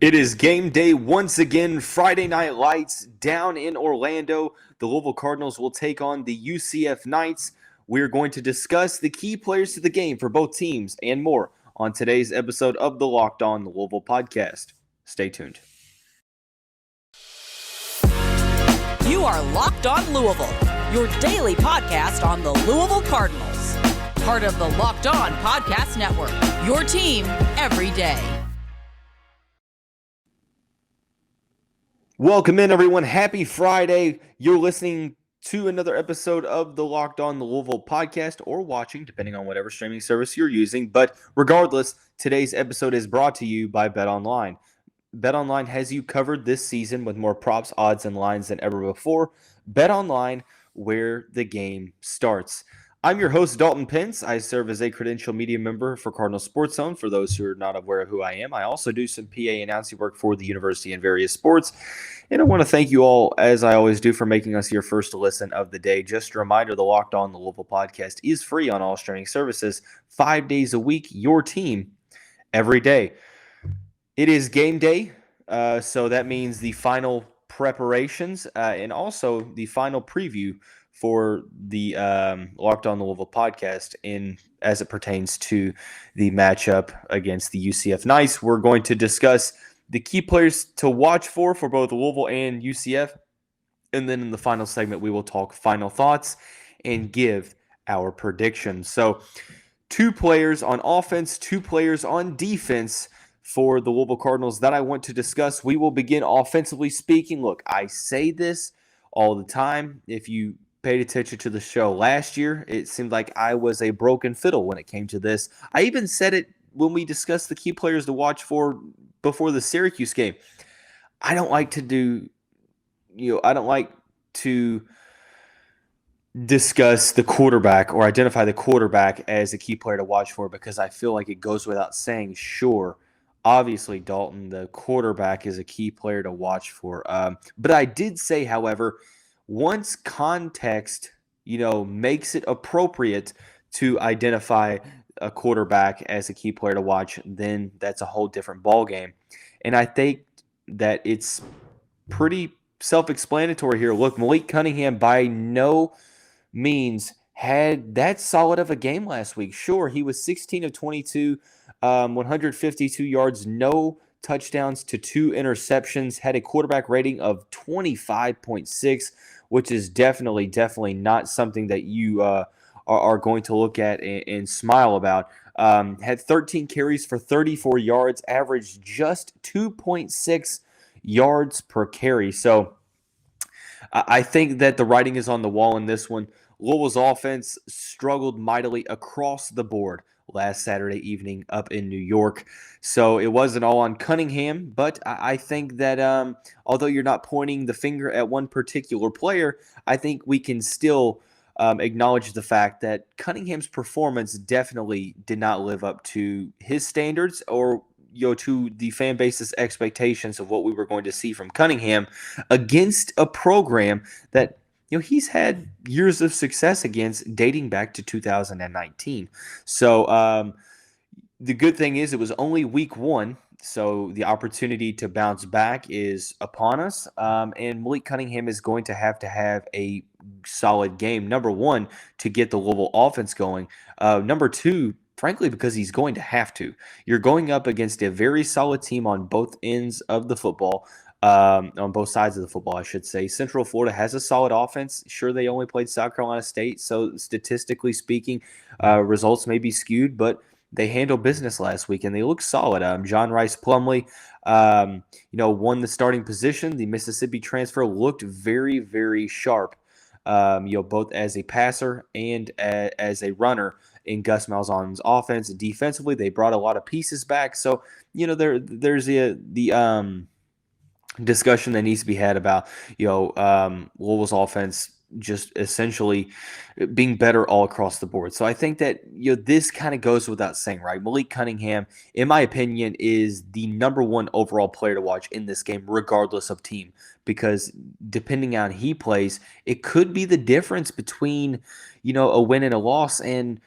It is game day once again. Friday Night Lights down in Orlando. The Louisville Cardinals will take on the UCF Knights. We're going to discuss the key players to the game for both teams and more on today's episode of the Locked On Louisville podcast. Stay tuned. You are Locked On Louisville, your daily podcast on the Louisville Cardinals. Part of the Locked On Podcast Network, your team every day. Welcome in, everyone. Happy Friday. You're listening to another episode of the Locked On Louisville podcast, or watching, depending on whatever streaming service you're using. But regardless, today's episode is brought to you by BetOnline. BetOnline has you covered this season with more props, odds, and lines than ever before. BetOnline, where the game starts. I'm your host, Dalton Pence. I serve as a credential media member for Cardinal Sports Zone. For those who are not aware of who I am, I also do some PA announcing work for the university in various sports. And I want to thank you all, as I always do, for making us your first listen of the day. Just a reminder, the Locked On Louisville podcast is free on all streaming services, 5 days a week, your team, every day. It is game day, so that means the final preparations and also the final preview for the Locked On Louisville podcast as it pertains to the matchup against the UCF Knights. We're going to discuss the key players to watch for both Louisville and UCF. And then in the final segment, we will talk final thoughts and give our predictions. So 2 players on offense, 2 players on defense for the Louisville Cardinals that I want to discuss. We will begin offensively speaking. Look, I say this all the time. If you paid attention to the show last year, it seemed like I was a broken fiddle when it came to this. I even said it when we discussed the key players to watch for before the Syracuse game. I don't like to discuss the quarterback or identify the quarterback as a key player to watch for, because I feel like it goes without saying. Sure, obviously, Dalton, the quarterback is a key player to watch for. But I did say, however, once context, makes it appropriate to identify a quarterback as a key player to watch, then that's a whole different ballgame. And I think that it's pretty self-explanatory here. Look, Malik Cunningham by no means had that solid of a game last week. Sure, he was 16 of 22, 152 yards, no touchdowns to 2 interceptions, had a quarterback rating of 25.6, which is definitely not something that you are going to look at and smile about. Had 13 carries for 34 yards, averaged just 2.6 yards per carry. So I think that the writing is on the wall in this one. Louisville's offense struggled mightily across the board last Saturday evening up in New York. So it wasn't all on Cunningham, but I think that although you're not pointing the finger at one particular player, I think we can still acknowledge the fact that Cunningham's performance definitely did not live up to his standards or to the fan base's expectations of what we were going to see from Cunningham against a program that he's had years of success against, dating back to 2019. So the good thing is it was only week 1, so the opportunity to bounce back is upon us. And Malik Cunningham is going to have a solid game, number 1, to get the Louisville offense going. Number 2, frankly, because he's going to have to. You're going up against a very solid team on both ends of the football. On both sides of the football, I should say. Central Florida has a solid offense. Sure, they only played South Carolina State, so statistically speaking, results may be skewed, but they handled business last week, and they look solid. John Rice Plumlee, won the starting position. The Mississippi transfer looked very, very sharp, both as a passer and as a runner in Gus Malzahn's offense. Defensively, they brought a lot of pieces back. So, there's the discussion that needs to be had about Louisville's offense just essentially being better all across the board. So I think that this kind of goes without saying, right? Malik Cunningham, in my opinion, is the number 1 overall player to watch in this game, regardless of team, because depending on he plays, it could be the difference between a win and a loss. And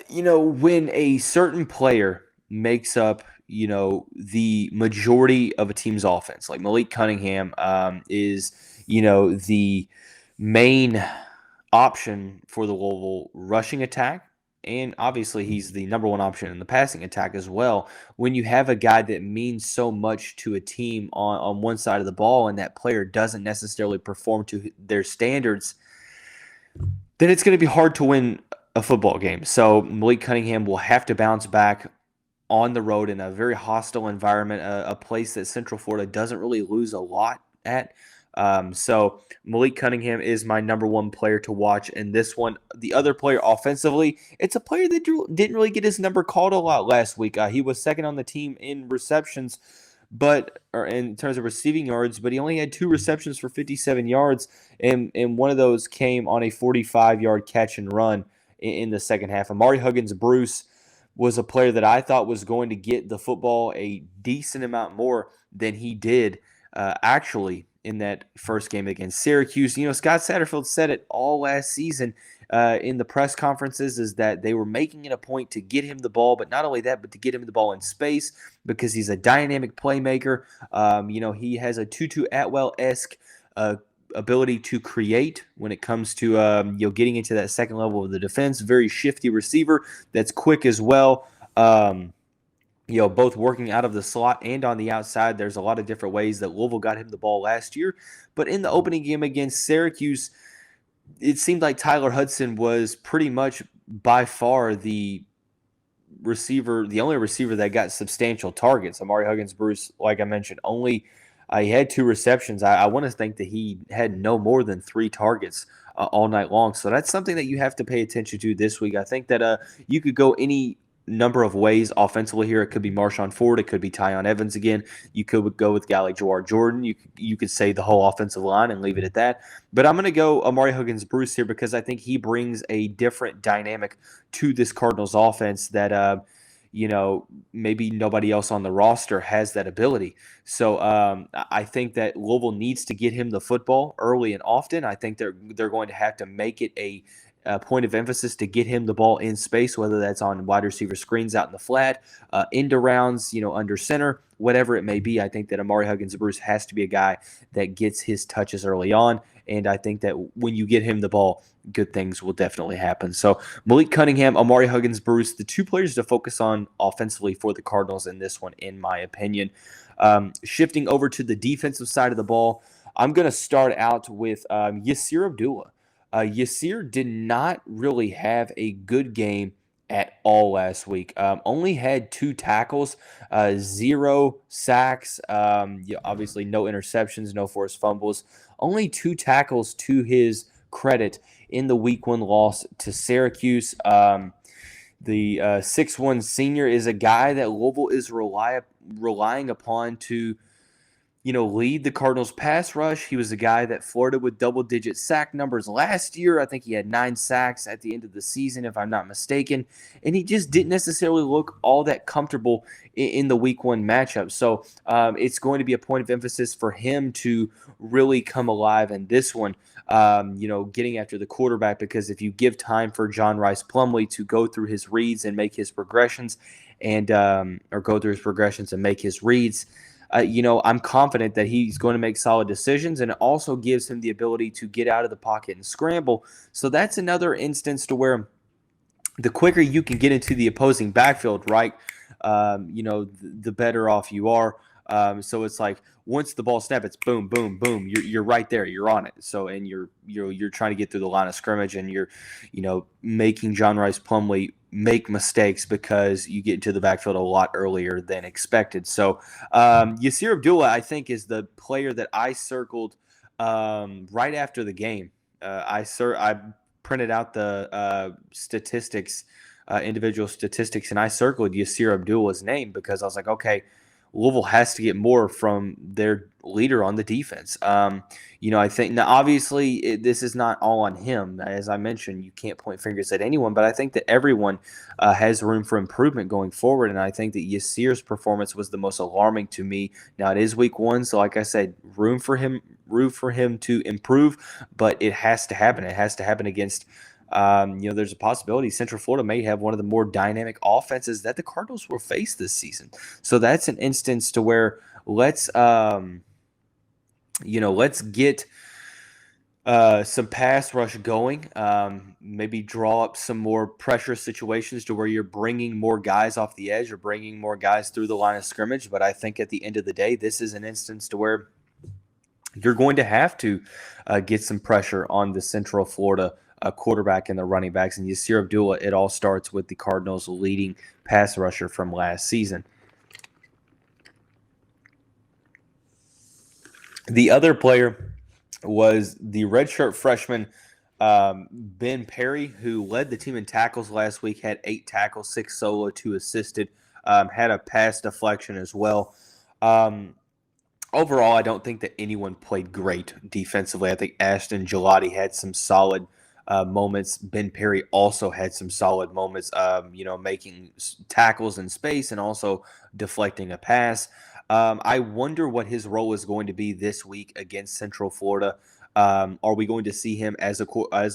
when a certain player makes up the majority of a team's offense. Like Malik Cunningham is, the main option for the Louisville rushing attack. And obviously, he's the number one option in the passing attack as well. When you have a guy that means so much to a team on one side of the ball and that player doesn't necessarily perform to their standards, then it's going to be hard to win a football game. So Malik Cunningham will have to bounce back on the road in a very hostile environment, a place that Central Florida doesn't really lose a lot at. So Malik Cunningham is my number one player to watch in this one. The other player offensively, it's a player that didn't really get his number called a lot last week. He was second on the team in receptions, or in terms of receiving yards, but he only had 2 receptions for 57 yards, and one of those came on a 45-yard catch and run in the second half. Ahmari Huggins-Bruce was a player that I thought was going to get the football a decent amount more than he did actually in that first game against Syracuse. Scott Satterfield said it all last season in the press conferences, is that they were making it a point to get him the ball, but not only that, but to get him the ball in space because he's a dynamic playmaker. He has a Tutu Atwell-esque ability to create when it comes to getting into that second level of the defense. Very shifty receiver that's quick as well. Both working out of the slot and on the outside. There's a lot of different ways that Louisville got him the ball last year. But in the opening game against Syracuse, it seemed like Tyler Hudson was pretty much by far the only receiver that got substantial targets. Ahmari Huggins-Bruce, like I mentioned, he had 2 receptions. I want to think that he had no more than 3 targets all night long. So that's something that you have to pay attention to this week. I think that you could go any number of ways offensively here. It could be Marshawn Ford. It could be Tyon Evans again. You could go with Gally Jawar Jordan. You could say the whole offensive line and leave it at that. But I'm going to go Ahmari Huggins-Bruce here because I think he brings a different dynamic to this Cardinals offense that maybe nobody else on the roster has that ability. So I think that Louisville needs to get him the football early and often. I think they're going to have to make it a point of emphasis to get him the ball in space, whether that's on wide receiver screens out in the flat, end rounds, under center, whatever it may be. I think that Ahmari Huggins-Bruce has to be a guy that gets his touches early on, and I think that when you get him the ball, good things will definitely happen. So Malik Cunningham, Ahmari Huggins-Bruce, the 2 players to focus on offensively for the Cardinals in this one, in my opinion. Shifting over to the defensive side of the ball, I'm going to start out with Yasir Abdullah. Yasir did not really have a good game at all last week. Only had 2 tackles, 0 sacks, obviously no interceptions, no forced fumbles. Only 2 tackles to his credit in the week 1 loss to Syracuse. The 6'1" senior is a guy that Louisville is relying upon to lead the Cardinals pass rush. He was a guy that flirted with double-digit sack numbers last year. I think he had 9 sacks at the end of the season, if I'm not mistaken. And he just didn't necessarily look all that comfortable in the week 1 matchup. So it's going to be a point of emphasis for him to really come alive in this one, getting after the quarterback, because if you give time for John Rice Plumlee to go through his reads and make his progressions make his reads, I'm confident that he's going to make solid decisions, and it also gives him the ability to get out of the pocket and scramble. So that's another instance to where the quicker you can get into the opposing backfield, right, the better off you are. So it's like once the ball snaps, it's boom, boom, boom. You're right there. You're on it. So and you're trying to get through the line of scrimmage, and you're making John Rice Plumlee make mistakes because you get into the backfield a lot earlier than expected. So Yasir Abdullah, I think, is the player that I circled right after the game. I printed out the statistics, individual statistics, and I circled Yasir Abdullah's name because I was like, okay, Louisville has to get more from their leader on the defense. I think now obviously this is not all on him. As I mentioned, you can't point fingers at anyone, but I think that everyone has room for improvement going forward. And I think that Yasir's performance was the most alarming to me. Now it is week 1, so like I said, room for him to improve, but it has to happen. It has to happen against there's a possibility Central Florida may have one of the more dynamic offenses that the Cardinals will face this season. So that's an instance to where let's get some pass rush going, maybe draw up some more pressure situations to where you're bringing more guys off the edge or bringing more guys through the line of scrimmage. But I think at the end of the day, this is an instance to where you're going to have to get some pressure on the Central Florida quarterback and the running backs. And Yasir Abdullah, it all starts with the Cardinals' leading pass rusher from last season. The other player was the redshirt freshman Ben Perry, who led the team in tackles last week, had 8 tackles, 6 solo, 2 assisted, had a pass deflection as well. Overall, I don't think that anyone played great defensively. I think Ashton Gelati had some solid moments. Ben Perry also had some solid moments, making tackles in space and also deflecting a pass. I wonder what his role is going to be this week against Central Florida. Are we going to see him as a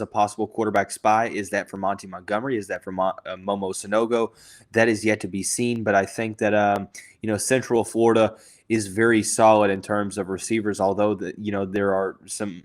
possible quarterback spy? Is that for Monty Montgomery? Is that for Momo Sonogo? That is yet to be seen. But I think that Central Florida is very solid in terms of receivers. Although there are some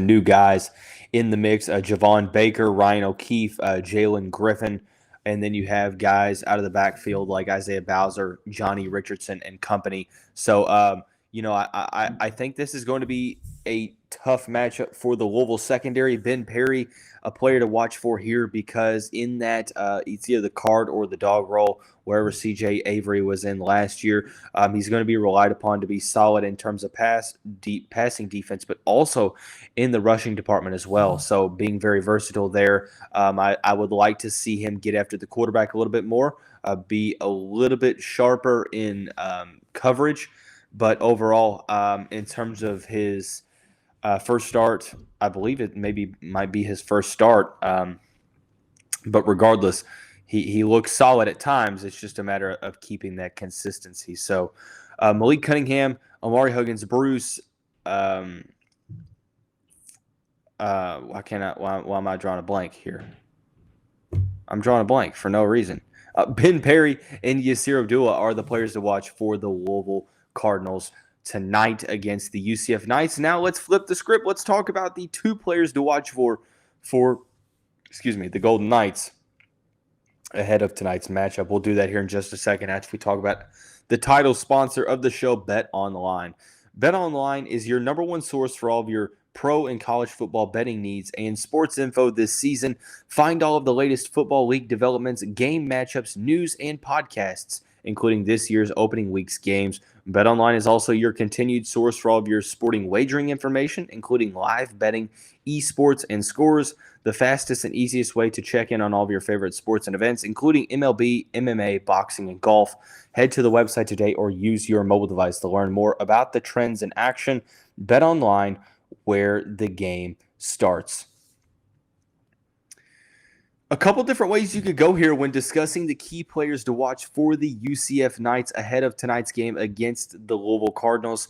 new guys in the mix. Javon Baker, Ryan O'Keefe, Jalen Griffin. And then you have guys out of the backfield like Isaiah Bowser, Johnny Richardson, and company. So, I think this is going to be a tough matchup for the Louisville secondary. Ben Perry, a player to watch for here because in that it's either the card or the dog roll, wherever CJ Avery was in last year. He's going to be relied upon to be solid in terms of passing defense, but also in the rushing department as well. So being very versatile there. I would like to see him get after the quarterback a little bit more, be a little bit sharper in coverage. But overall, in terms of his first start, I believe it might be his first start. But regardless, he looks solid at times. It's just a matter of keeping that consistency. So Malik Cunningham, Ahmari Huggins-Bruce. Why am I drawing a blank here? I'm drawing a blank for no reason. Ben Perry and Yasir Abdullah are the players to watch for the Louisville Cardinals tonight against the UCF Knights. Now let's flip the script. Let's talk about the 2 players to watch for the Golden Knights ahead of tonight's matchup. We'll do that here in just a second after we talk about the title sponsor of the show, Bet Online. Bet Online is your number one source for all of your pro and college football betting needs and sports info this season. Find all of the latest football league developments, game matchups, news, and podcasts, including this year's opening week's games. BetOnline is also your continued source for all of your sporting wagering information, including live betting, esports, and scores. The fastest and easiest way to check in on all of your favorite sports and events, including MLB, MMA, boxing, and golf. Head to the website today or use your mobile device to learn more about the trends in action. BetOnline, where the game starts. A couple different ways you could go here when discussing the key players to watch for the UCF Knights ahead of tonight's game against the Louisville Cardinals.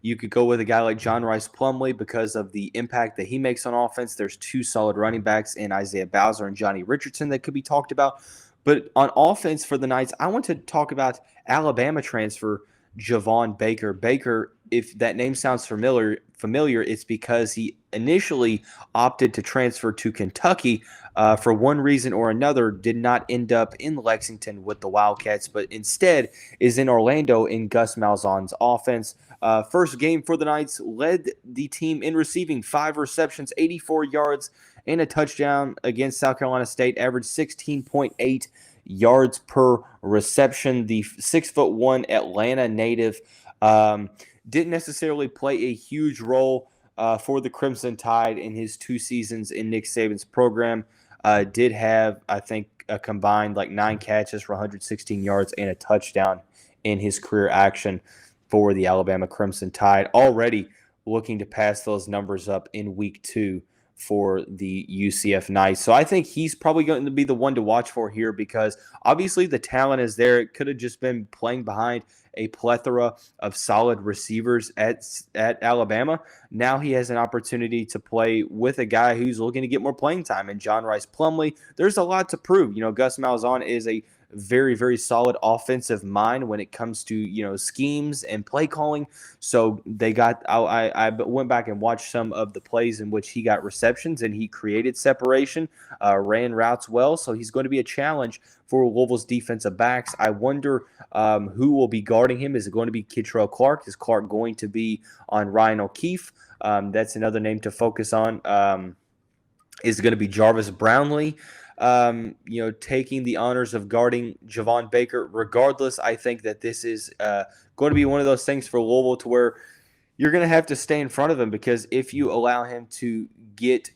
You could go with a guy like John Rice Plumlee because of the impact that he makes on offense. There's 2 solid running backs in Isaiah Bowser and Johnny Richardson that could be talked about. But on offense for the Knights, I want to talk about Alabama transfer Javon Baker. Baker, if that name sounds familiar, it's because he initially opted to transfer to Kentucky for one reason or another, did not end up in Lexington with the Wildcats, but instead is in Orlando in Gus Malzahn's offense. First game for the Knights, led the team in receiving, 5 receptions, 84 yards, and a touchdown against South Carolina State, averaged 16.8 yards per reception. The 6'1" Atlanta native didn't necessarily play a huge role for the Crimson Tide in his 2 seasons in Nick Saban's program. Did have, I think, a combined 9 catches for 116 yards and a touchdown in his career action for the Alabama Crimson Tide. Already looking to pass those numbers up in week 2 for the UCF Knights. So I think he's probably going to be the one to watch for here because obviously the talent is there. It could have just been playing behind a plethora of solid receivers at Alabama. Now he has an opportunity to play with a guy who's looking to get more playing time in John Rice Plumlee. There's a lot to prove. Gus Malzahn is a very, very solid offensive mind when it comes to, schemes and play calling. So I went back and watched some of the plays in which he got receptions and he created separation, ran routes well. So he's going to be a challenge for Louisville's defensive backs. I wonder who will be guarding him. Is it going to be Kitrell Clark? Is Clark going to be on Ryan O'Keefe? That's another name to focus on. Is it going to be Jarvis Brownlee? Taking the honors of guarding Javon Baker. Regardless, I think that this is going to be one of those things for Louisville to where you're going to have to stay in front of him because if you allow him to get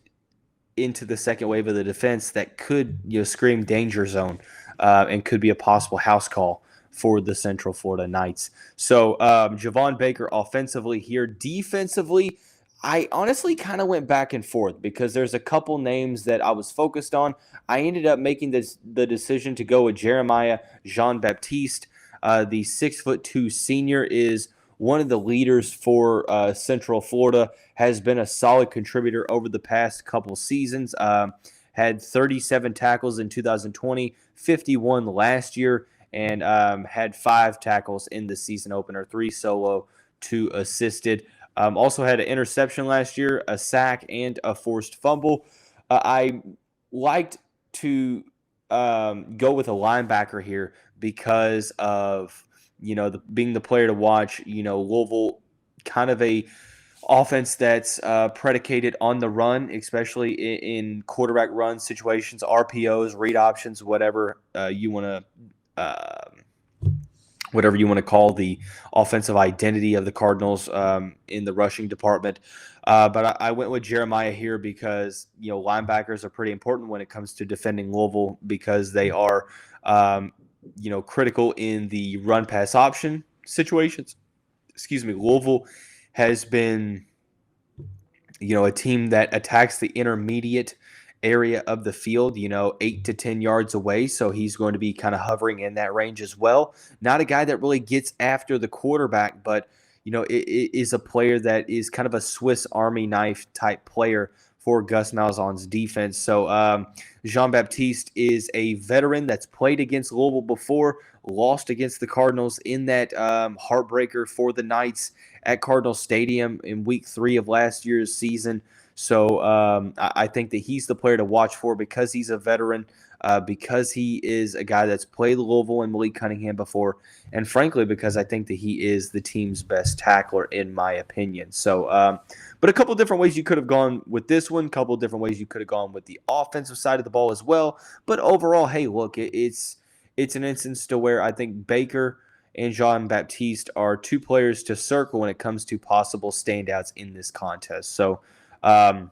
into the second wave of the defense, that could scream danger zone and could be a possible house call for the Central Florida Knights. So Javon Baker offensively here. Defensively, I honestly kind of went back and forth because there's a couple names that I was focused on. I ended up making the decision to go with Jeremiah Jean-Baptiste. The 6'2" senior is one of the leaders for Central Florida, has been a solid contributor over the past couple seasons. Had 37 tackles in 2020, 51 last year, and had 5 tackles in the season opener, 3 solo, 2 assisted. Also had an interception last year, a sack, and a forced fumble. I liked to go with a linebacker here because of being the player to watch. Louisville, kind of a offense that's predicated on the run, especially in quarterback run situations, RPOs, read options, whatever you want to call the offensive identity of the Cardinals in the rushing department. But I went with Jeremiah here because, linebackers are pretty important when it comes to defending Louisville because they are, critical in the run-pass option situations. Louisville has been, a team that attacks the intermediate area of the field, 8 to 10 yards away. So he's going to be kind of hovering in that range as well. Not a guy that really gets after the quarterback, but, it is a player that is kind of a Swiss Army knife type player for Gus Malzahn's defense. So Jean-Baptiste is a veteran that's played against Louisville before, lost against the Cardinals in that heartbreaker for the Knights at Cardinal Stadium in week 3 of last year's season. So I think that he's the player to watch for because he's a veteran, because he is a guy that's played Louisville and Malik Cunningham before, and frankly, because I think that he is the team's best tackler, in my opinion. So, but a couple different ways you could have gone with this one, a couple different ways you could have gone with the offensive side of the ball as well. But overall, hey, look, it's an instance to where I think Baker and Jean-Baptiste are 2 players to circle when it comes to possible standouts in this contest. So, a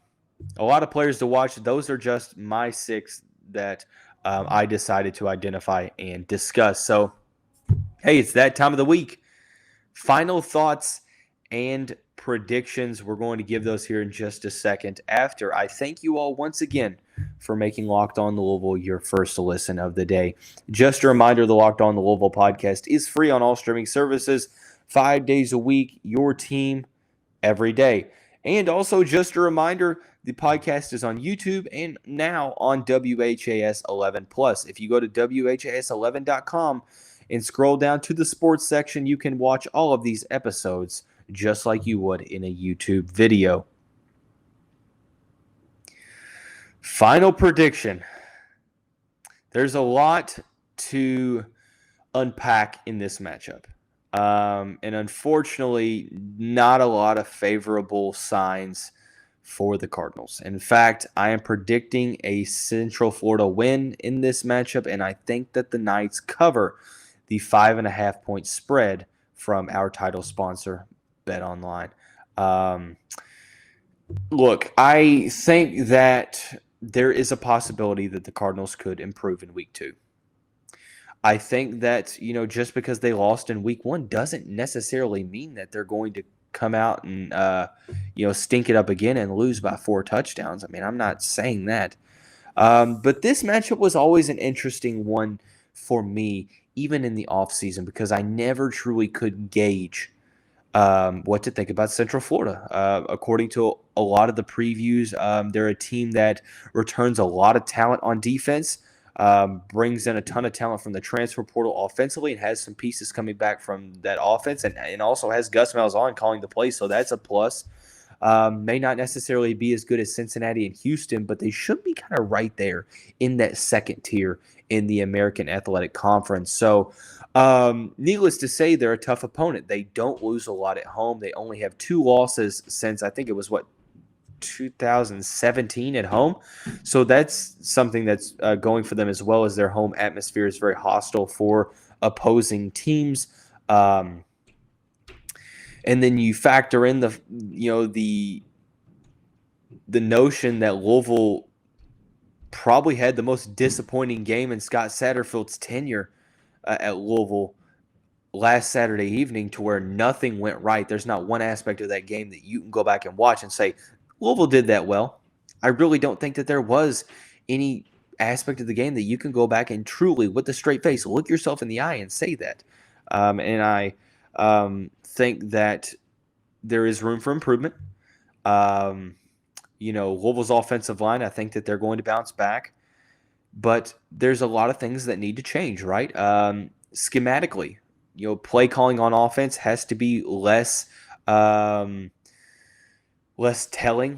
lot of players to watch. Those are just my 6 that I decided to identify and discuss. So, hey, it's that time of the week. Final thoughts and predictions. We're going to give those here in just a second after I thank you all once again for making Locked On Louisville your first listen of the day. Just a reminder, the Locked On Louisville podcast is free on all streaming services, 5 days a week, your team every day. And also just a reminder, the podcast is on YouTube and now on WHAS 11+. If you go to WHAS11.com and scroll down to the sports section, you can watch all of these episodes just like you would in a YouTube video. Final prediction. There's a lot to unpack in this matchup. And unfortunately, not a lot of favorable signs for the Cardinals. In fact, I am predicting a Central Florida win in this matchup, and I think that the Knights cover the 5.5-point spread from our title sponsor, BetOnline. Look, I think that there is a possibility that the Cardinals could improve in week 2. I think that, just because they lost in week 1 doesn't necessarily mean that they're going to come out and stink it up again and lose by 4 touchdowns. I mean, I'm not saying that. But this matchup was always an interesting one for me, even in the offseason, because I never truly could gauge what to think about Central Florida. According to a lot of the previews, they're a team that returns a lot of talent on defense, brings in a ton of talent from the transfer portal offensively, and has some pieces coming back from that offense, and also has Gus Malzahn calling the play, so that's a plus. May not necessarily be as good as Cincinnati and Houston, but they should be kind of right there in that second tier in the American Athletic Conference. So, needless to say, they're a tough opponent. They don't lose a lot at home. They only have 2 losses since, I think it was, 2017 at home. So that's something that's going for them, as well as their home atmosphere is very hostile for opposing teams. And then you factor in the notion that Louisville probably had the most disappointing game in Scott Satterfield's tenure at Louisville last Saturday evening, to where nothing went right. There's not one aspect of that game that you can go back and watch and say, Louisville did that well. I really don't think that there was any aspect of the game that you can go back and truly, with a straight face, look yourself in the eye and say that. And I think that there is room for improvement. Louisville's offensive line, I think that they're going to bounce back. But there's a lot of things that need to change, right? Schematically, play calling on offense has to be less telling,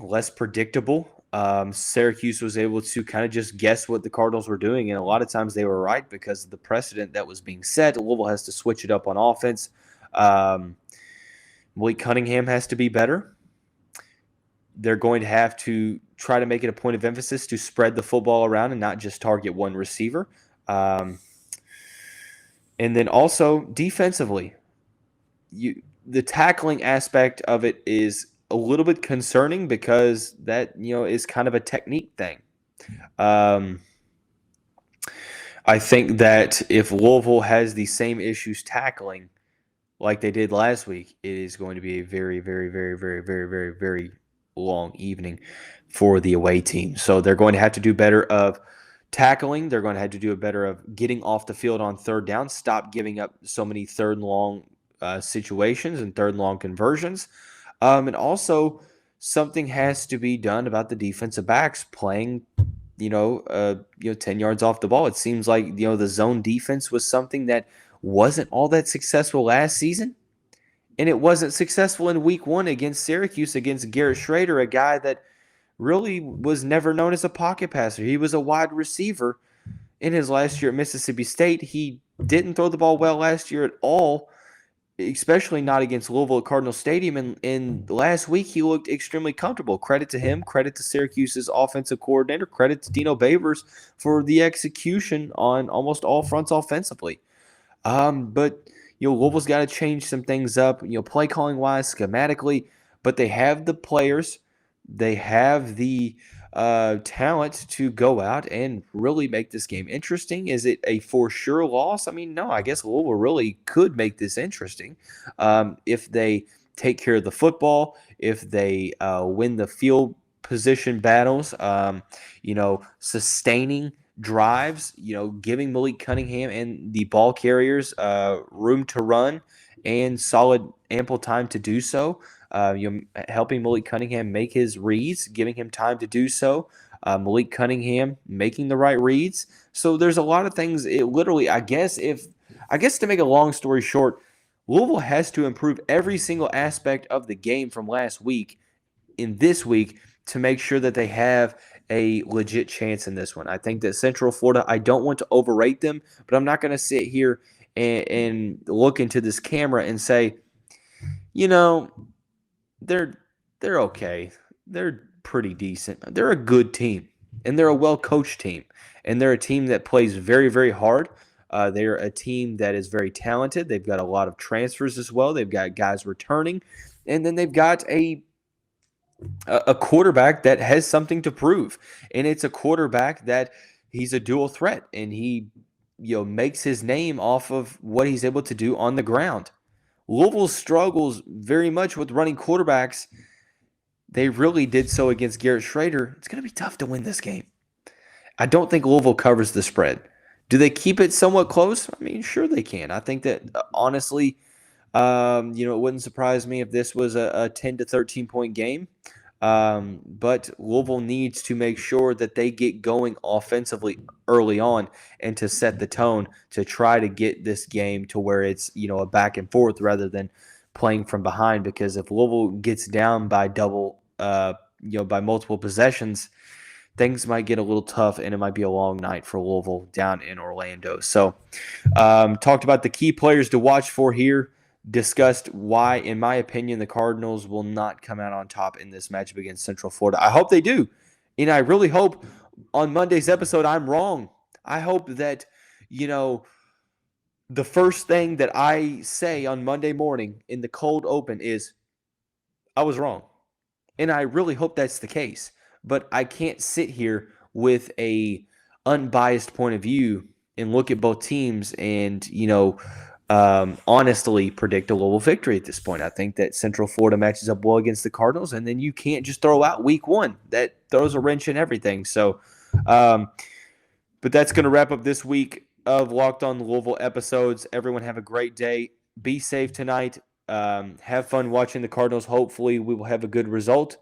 less predictable. Syracuse was able to kind of just guess what the Cardinals were doing, and a lot of times they were right because of the precedent that was being set. Louisville has to switch it up on offense. Malik Cunningham has to be better. They're going to have to try to make it a point of emphasis to spread the football around and not just target one receiver. And then also defensively, the tackling aspect of it is a little bit concerning, because that is kind of a technique thing. I think that if Louisville has the same issues tackling like they did last week, it is going to be a very, very, very, very, very, very, very long evening for the away team. So they're going to have to do better of tackling. They're going to have to do a better of getting off the field on third down. Stop giving up so many third and long situations and third and long conversions. And also, something has to be done about the defensive backs playing, 10 yards off the ball. It seems like, the zone defense was something that wasn't all that successful last season. And it wasn't successful in week 1 against Syracuse, against Garrett Schrader, a guy that really was never known as a pocket passer. He was a wide receiver in his last year at Mississippi State. He didn't throw the ball well last year at all, especially not against Louisville at Cardinal Stadium. And last week, he looked extremely comfortable. Credit to him. Credit to Syracuse's offensive coordinator. Credit to Dino Babers for the execution on almost all fronts offensively. But Louisville's got to change some things up, play calling wise, schematically. But they have the players. They have the talent to go out and really make this game interesting. Is it a for sure loss? I mean, no, I guess Louisville really could make this interesting if they take care of the football, if they win the field position battles, sustaining drives, giving Malik Cunningham and the ball carriers room to run and solid, ample time to do so. Helping Malik Cunningham make his reads, giving him time to do so. Malik Cunningham making the right reads. So there's a lot of things. It literally, I guess to make a long story short, Louisville has to improve every single aspect of the game from last week in this week to make sure that they have a legit chance in this one. I think that Central Florida, I don't want to overrate them, but I'm not going to sit here and look into this camera and say, they're okay. They're pretty decent. They're a good team, and they're a well-coached team, and they're a team that plays very, very hard. They're a team that is very talented. They've got a lot of transfers as well. They've got guys returning, and then they've got a quarterback that has something to prove, and it's a quarterback that he's a dual threat, and he makes his name off of what he's able to do on the ground. Louisville struggles very much with running quarterbacks. They really did so against Garrett Schrader. It's going to be tough to win this game. I don't think Louisville covers the spread. Do they keep it somewhat close? I mean, sure they can. I think that, honestly, it wouldn't surprise me if this was a 10 to 13 point game. But Louisville needs to make sure that they get going offensively early on and to set the tone to try to get this game to where it's, a back and forth rather than playing from behind. Because if Louisville gets down by by multiple possessions, things might get a little tough and it might be a long night for Louisville down in Orlando. So, talked about the key players to watch for here. Discussed why, in my opinion, the Cardinals will not come out on top in this matchup against Central Florida. I hope they do. And I really hope on Monday's episode I'm wrong. I hope that, the first thing that I say on Monday morning in the cold open is, I was wrong. And I really hope that's the case. But I can't sit here with a unbiased point of view and look at both teams and, honestly predict a Louisville victory at this point. I think that Central Florida matches up well against the Cardinals, and then you can't just throw out week one. That throws a wrench in everything. So, but that's going to wrap up this week of Locked On Louisville episodes. Everyone have a great day. Be safe tonight. Have fun watching the Cardinals. Hopefully we will have a good result.